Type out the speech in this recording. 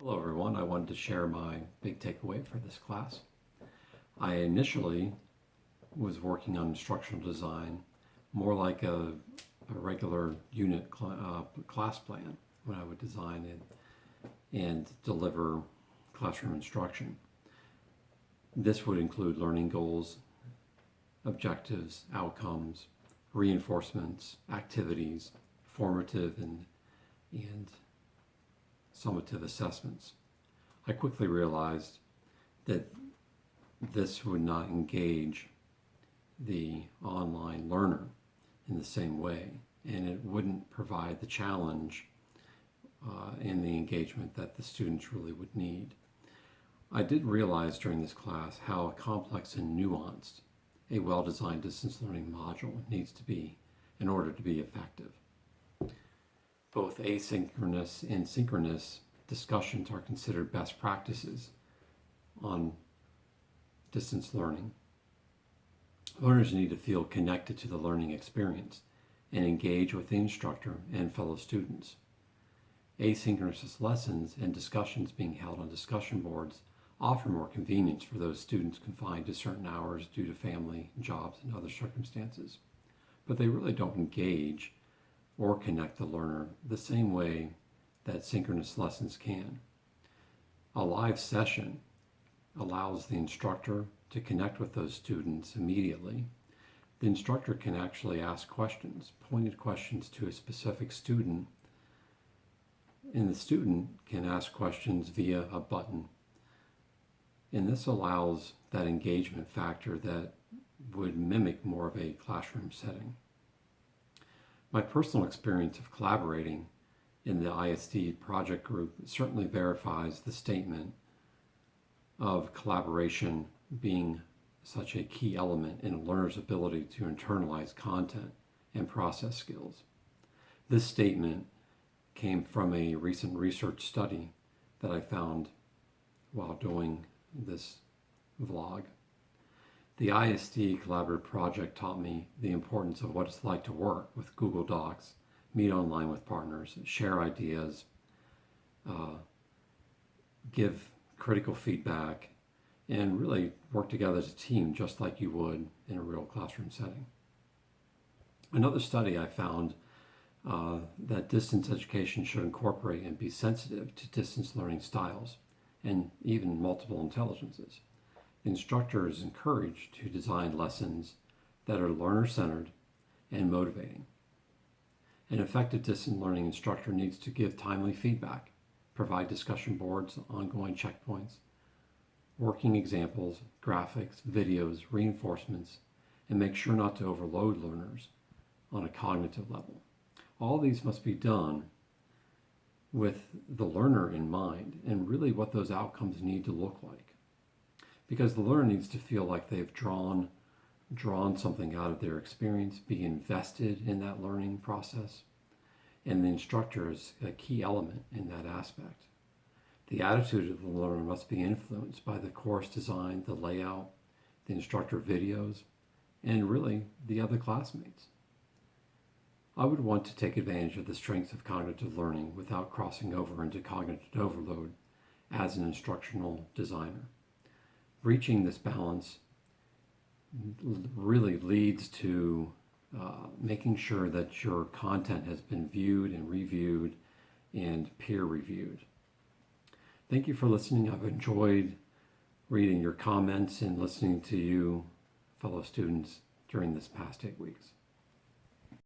Hello everyone, I wanted to share my big takeaway for this class. I initially was working on instructional design more like a regular unit class plan when I would design it and deliver classroom instruction. This would include learning goals, objectives, outcomes, reinforcements, activities, formative and summative assessments. I quickly realized that this would not engage the online learner in the same way, and it wouldn't provide the challenge and the engagement that the students really would need. I did realize during this class how complex and nuanced a well-designed distance learning module needs to be in order to be effective. Both asynchronous and synchronous discussions are considered best practices on distance learning. Learners need to feel connected to the learning experience and engage with the instructor and fellow students. Asynchronous lessons and discussions being held on discussion boards offer more convenience for those students confined to certain hours due to family, jobs, and other circumstances. But they really don't engage or connect the learner the same way that synchronous lessons can. A live session allows the instructor to connect with those students immediately. The instructor can actually ask questions, pointed questions to a specific student, and the student can ask questions via a button. And this allows that engagement factor that would mimic more of a classroom setting. My personal experience of collaborating in the ISD project group certainly verifies the statement of collaboration being such a key element in a learner's ability to internalize content and process skills. This statement came from a recent research study that I found while doing this vlog. The ISD collaborative project taught me the importance of what it's like to work with Google Docs, meet online with partners, share ideas, give critical feedback, and really work together as a team just like you would in a real classroom setting. Another study I found that distance education should incorporate and be sensitive to distance learning styles and even multiple intelligences. The instructor is encouraged to design lessons that are learner-centered and motivating. An effective distance learning instructor needs to give timely feedback, provide discussion boards, ongoing checkpoints, working examples, graphics, videos, reinforcements, and make sure not to overload learners on a cognitive level. All these must be done with the learner in mind and really what those outcomes need to look like. Because the learner needs to feel like they've drawn something out of their experience, be invested in that learning process, and the instructor is a key element in that aspect. The attitude of the learner must be influenced by the course design, the layout, the instructor videos, and really the other classmates. I would want to take advantage of the strengths of cognitive learning without crossing over into cognitive overload as an instructional designer. Reaching this balance really leads to making sure that your content has been viewed and reviewed and peer reviewed. Thank you for listening. I've enjoyed reading your comments and listening to you, fellow students, during this past 8 weeks.